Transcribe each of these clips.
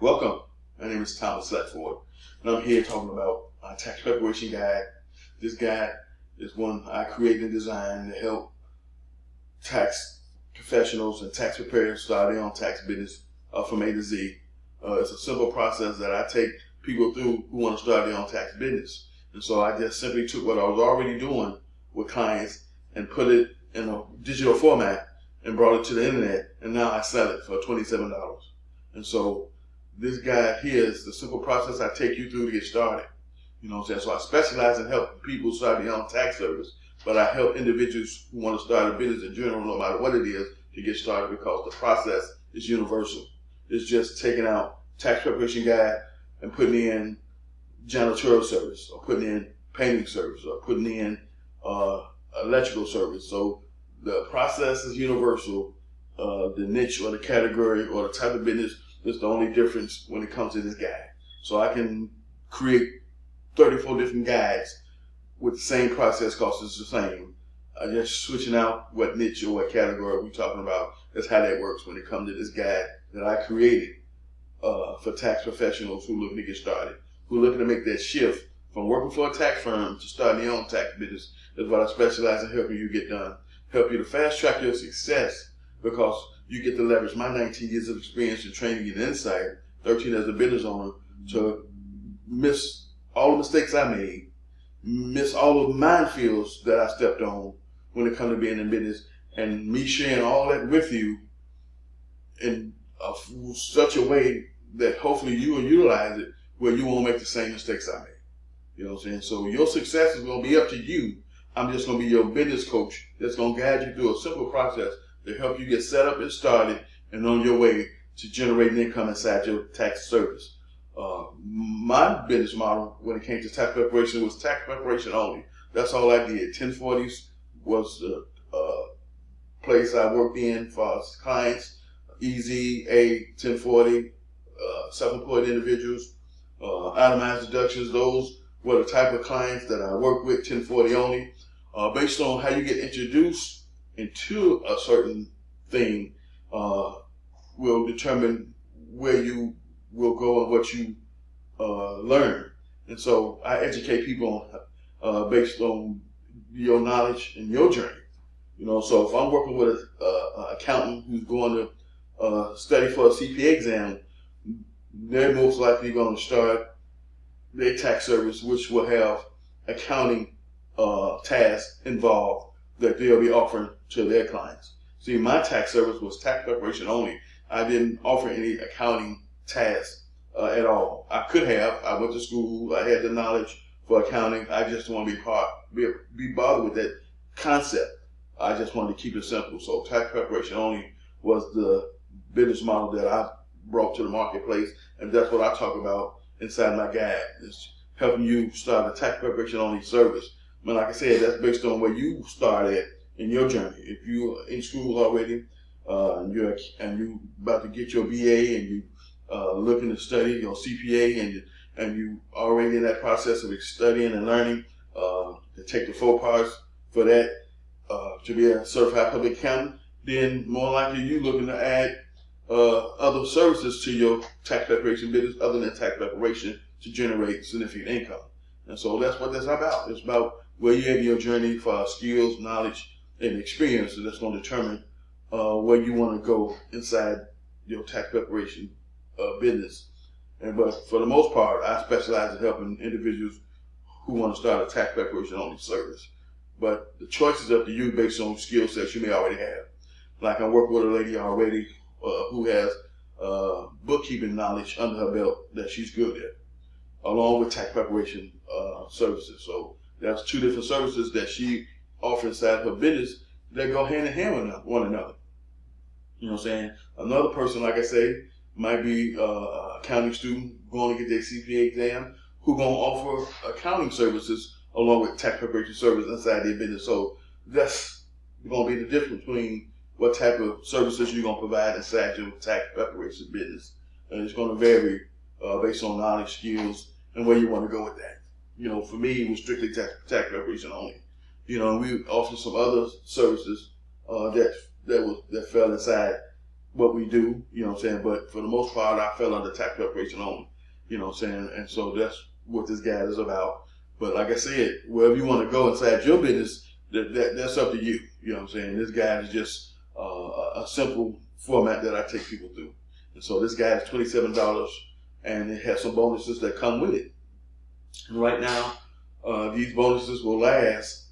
Welcome. My name is LEDFORD, and I'm here talking about a tax preparation guide. This guide is one I created and designed to help tax professionals and tax preparers start their own tax business from A to Z. It's a simple process that I take people through who want to start their own tax business. And so I just simply took what I was already doing with clients and put it in a digital format and brought it to the internet, and now I sell it for $27. And so this guide here is the simple process I take you through to get started. You know what I'm saying? So I specialize in helping people start their own tax service, but I help individuals who want to start a business in general, no matter what it is, to get started, because the process is universal. It's just taking out tax preparation guide and putting in janitorial service, or putting in painting service, or putting in electrical service. So the process is universal. The niche or the category or the type of business is the only difference when it comes to this guide. So I can create 34 different guides with the same process, cost is the same. Just switching out what niche or what category we're talking about. That's how that works when it comes to this guide that I created for tax professionals who are looking to get started, who are looking to make that shift from working for a tax firm to starting their own tax business. That's what I specialize in helping you get done. Help you to fast track your success, because you get to leverage my 19 years of experience in training and insight, 13 as a business owner, to miss all the mistakes I made, miss all the minefields that I stepped on when it comes to being in business, and me sharing all that with you in such a way that hopefully you will utilize it where you won't make the same mistakes I made. You know what I'm saying? So your success is going to be up to you. I'm just going to be your business coach that's going to guide you through a simple process to help you get set up and started and on your way to generating income inside your tax service. My business model when it came to tax preparation was tax preparation only. That's all I did. 1040s was the place I worked in for clients. Easy, A, 1040, self-employed individuals, itemized deductions. Those were the type of clients that I work with, 1040 only. Based on how you get introduced into a certain thing will determine where you will go and what you learn. And so I educate people based on your knowledge and your journey. You know, so if I'm working with an accountant who's going to study for a CPA exam, they're most likely going to start their tax service, which will have accounting tasks involved that they'll be offering to their clients. See, my tax service was tax preparation only. I didn't offer any accounting tasks at all. I could have. I went to school. I had the knowledge for accounting. I just want to be bothered with that concept. I just wanted to keep it simple. So tax preparation only was the business model that I brought to the marketplace, and that's what I talk about inside my guide. It's helping you start a tax preparation only service. But like I said, that's based on where you started in your journey. If you're in school already, and you're about to get your BA, and you looking to study your CPA, and you already in that process of studying and learning to take the 4 parts for that to be a certified public accountant, then more likely you looking to add other services to your tax preparation business other than tax preparation to generate significant income. And so that's what that's about. It's about where you're in your journey for skills, knowledge, and experience, and that's going to determine where you want to go inside your tax preparation business. But for the most part, I specialize in helping individuals who want to start a tax preparation only service. But the choice is up to you based on skill sets you may already have. Like I'm working with a lady already who has bookkeeping knowledge under her belt that she's good at, along with tax preparation services. So that's 2 different services that she offers inside her business that go hand in hand with one another. You know what I'm saying? Another person, like I say, might be an accounting student going to get their CPA exam, who going to offer accounting services along with tax preparation service inside their business. So that's going to be the difference between what type of services you're going to provide inside your tax preparation business. And it's going to vary based on knowledge, skills, and where you want to go with that. You know, for me, it was strictly tax preparation only. And we offer some other services that fell inside what we do, you know what I'm saying? But for the most part, I fell under tax preparation only, you know what I'm saying? And so that's what this guide is about. But like I said, wherever you want to go inside your business, that's up to you, you know what I'm saying? This guide is just a simple format that I take people through. And so this guide is $27, and it has some bonuses that come with it. And right now, these bonuses will last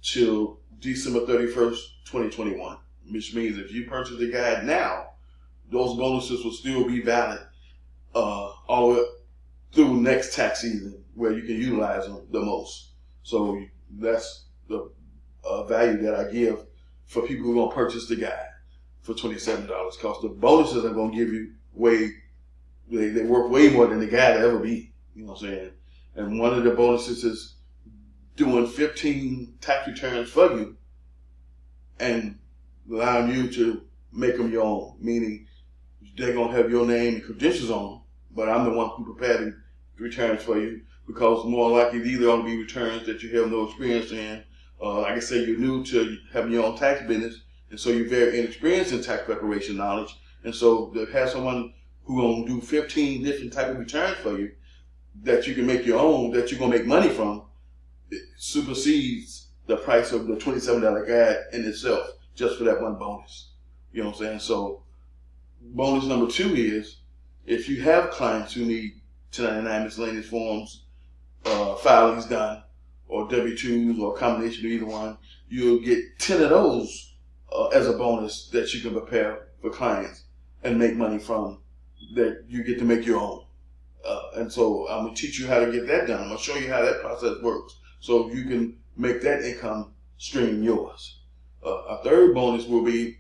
till December 31st, 2021, which means if you purchase the guide now, those bonuses will still be valid all the way through next tax season, where you can utilize them the most. So that's the value that I give for people who are going to purchase the guide for $27, because the bonuses are going to give you they work way more than the guide will ever be, you know what I'm saying? And one of the bonuses is doing 15 tax returns for you and allowing you to make them your own, meaning they're going to have your name and credentials on them, but I'm the one who prepared the returns for you, because more likely these are going to be returns that you have no experience in. Like I say, you're new to having your own tax business, and so you're very inexperienced in tax preparation knowledge. And so to have someone who's going to do 15 different type of returns for you that you can make your own, that you're going to make money from, it supersedes the price of the $27 guide in itself, just for that one bonus. You know what I'm saying? So bonus number 2 is, if you have clients who need 1099 miscellaneous forms, filings done, or W-2s, or a combination of either one, you'll get 10 of those as a bonus that you can prepare for clients and make money from, that you get to make your own. And so I'm going to teach you how to get that done. I'm going to show you how that process works, so you can make that income stream yours. A third bonus will be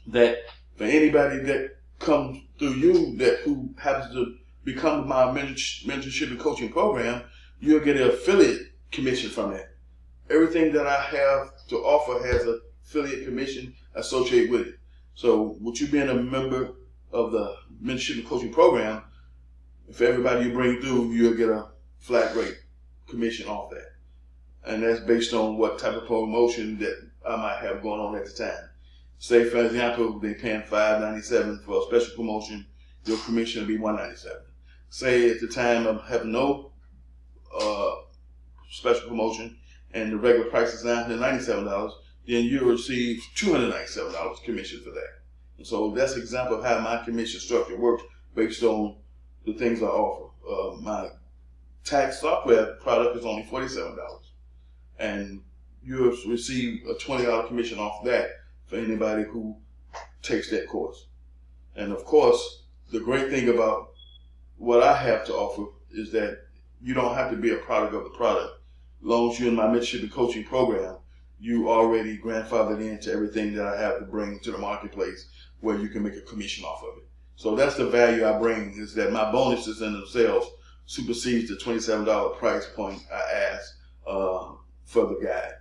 that for anybody that comes through you who happens to become my mentorship and coaching program, you'll get an affiliate commission from that. Everything that I have to offer has an affiliate commission associated with it. So with you being a member of the mentorship and coaching program, if everybody you bring through, you'll get a flat rate commission off that. And that's based on what type of promotion that I might have going on at the time. Say, for example, they're paying $5.97 for a special promotion, your commission will be $1.97. Say at the time I'm having no special promotion and the regular price is $997, then you'll receive $297 commission for that. And so that's an example of how my commission structure works based on the things I offer. My tax software product is only $47, and you'll receive a $20 commission off that for anybody who takes that course. And of course, the great thing about what I have to offer is that you don't have to be a product of the product. As long as you're in my mentorship and coaching program, you already grandfathered into everything that I have to bring to the marketplace where you can make a commission off of it. So that's the value I bring, is that my bonuses in themselves supersedes the $27 price point I asked for the guide.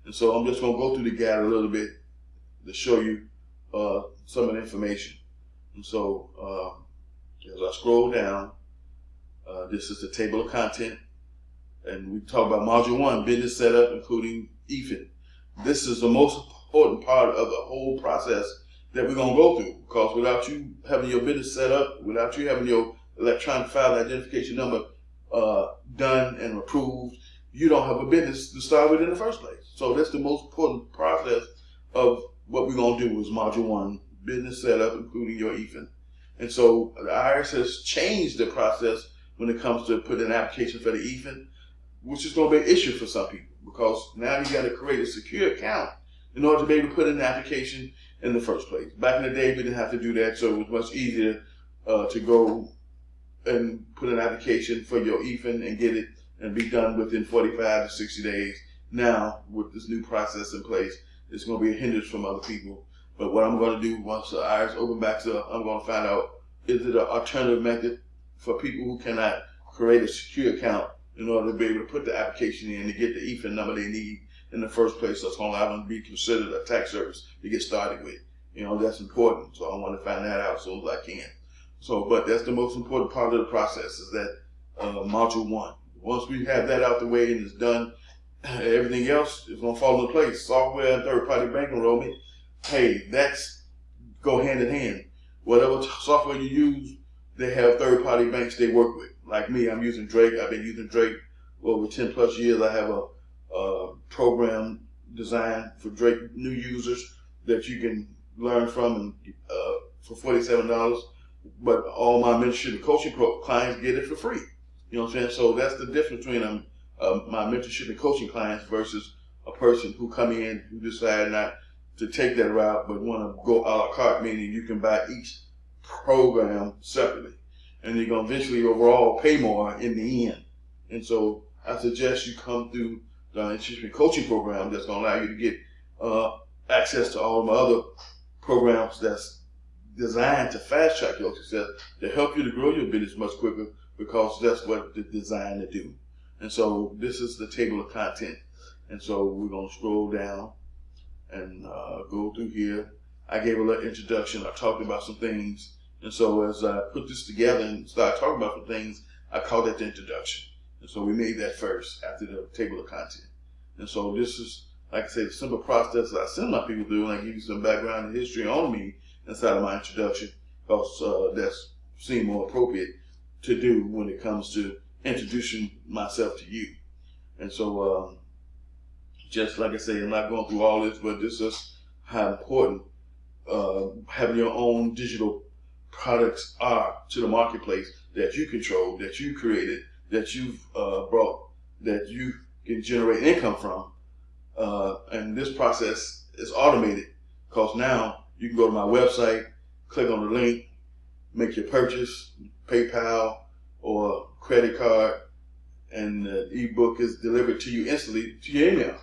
And so I'm just going to go through the guide a little bit to show you some of the information. And so as I scroll down, this is the table of content. And we talk about Module 1, business setup, including EFIN. This is the most important part of the whole process that we're going to go through, because without you having your business set up, without you having your electronic file identification number done and approved, you don't have a business to start with in the first place. So that's the most important process of what we're going to do is Module 1, business setup, including your EFIN. And so the IRS has changed the process when it comes to putting an application for the EFIN, which is going to be an issue for some people, because now you got to create a secure account in order to be able to put in an application in the first place. Back in the day, we didn't have to do that, so it was much easier to go and put an application for your EFIN and get it and be done within 45 to 60 days. Now, with this new process in place, it's going to be a hindrance from other people. But what I'm going to do once the IRS open backs up, I'm going to find out, is it an alternative method for people who cannot create a secure account in order to be able to put the application in to get the EFIN number they need in the first place, that's going to allow them to be considered a tax service to get started with. You know, that's important. So I want to find that out as soon as I can. So, but that's the most important part of the process, is that Module 1. Once we have that out the way and it's done, everything else is going to fall into place. Software and third-party bank enrollment, hey, that's go hand in hand. Whatever software you use, they have third-party banks they work with. Like me, I'm using Drake. I've been using Drake for over 10 plus years. I have a program designed for Drake new users that you can learn from and for $47. But all my mentorship and coaching clients get it for free. You know what I'm saying? So that's the difference between my mentorship and coaching clients versus a person who come in who decide not to take that route but want to go a la carte, meaning you can buy each program separately. And you're going to eventually overall pay more in the end. And so I suggest you come through the mentorship coaching program that's going to allow you to get access to all of my other programs that's designed to fast track your success, to help you to grow your business much quicker, because that's what they're designed to do. And so this is the table of content. And so we're going to scroll down and go through here. I gave a little introduction. I talked about some things. And so as I put this together and started talking about some things, I called that the introduction. And so we made that first after the table of content. And so this is, like I say, the simple process that I send my people through, and I give you some background and history on me inside of my introduction, because that's seemed more appropriate to do when it comes to introducing myself to you. And so just like I say, I'm not going through all this, but this is how important having your own digital products are to the marketplace that you control, that you created, that you've brought, that you can generate income from. And this process is automated, because now you can go to my website, click on the link, make your purchase, PayPal or credit card, and the ebook is delivered to you instantly to your email.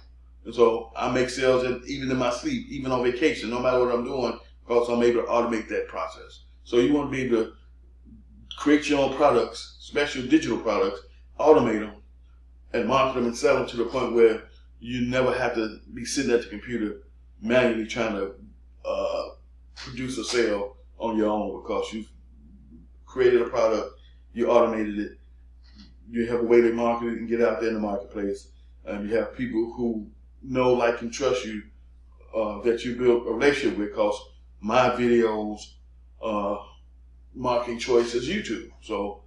And so I make sales even in my sleep, even on vacation, no matter what I'm doing, because I'm able to automate that process. So you want to be able to create your own products, special digital products, automate them, and market them and sell them to the point where you never have to be sitting at the computer manually trying to produce a sale on your own, because you've created a product, you automated it, you have a way to market it and get out there in the marketplace, and you have people who know, like, and trust you, that you build a relationship with, because my videos, marketing choice is YouTube. So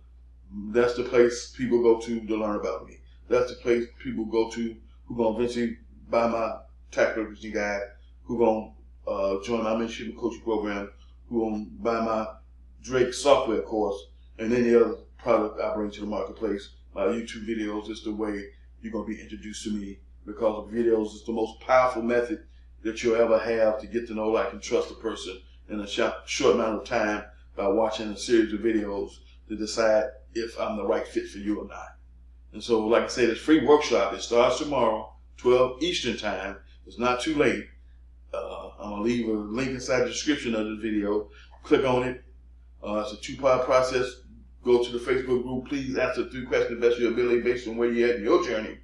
that's the place people go to learn about me. That's the place people go to who going to eventually buy my tax preparation guide, who going to join my mentorship and coaching program, who going to buy my Drake software course, and any other product I bring to the marketplace. My YouTube videos is the way you're going to be introduced to me, because videos is the most powerful method that you'll ever have to get to know, like, and trust a person in a short amount of time by watching a series of videos to decide if I'm the right fit for you or not. And so, like I said, this free workshop, it starts tomorrow, 12 Eastern time. It's not too late. I'm going to leave a link inside the description of the video. Click on it. It's a 2-part process. Go to the Facebook group. Please answer 3 questions to the best of your ability based on where you're at in your journey.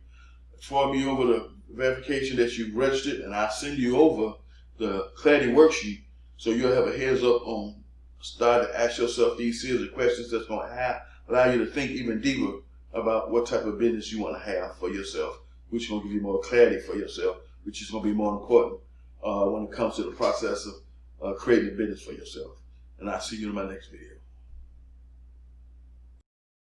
Forward me over the verification that you've registered, and I'll send you over the clarity worksheet, so you'll have a heads up on start to ask yourself these series of questions that's going to allow you to think even deeper about what type of business you want to have for yourself, which is going to give you more clarity for yourself, which is going to be more important when it comes to the process of creating a business for yourself. And I'll see you in my next video.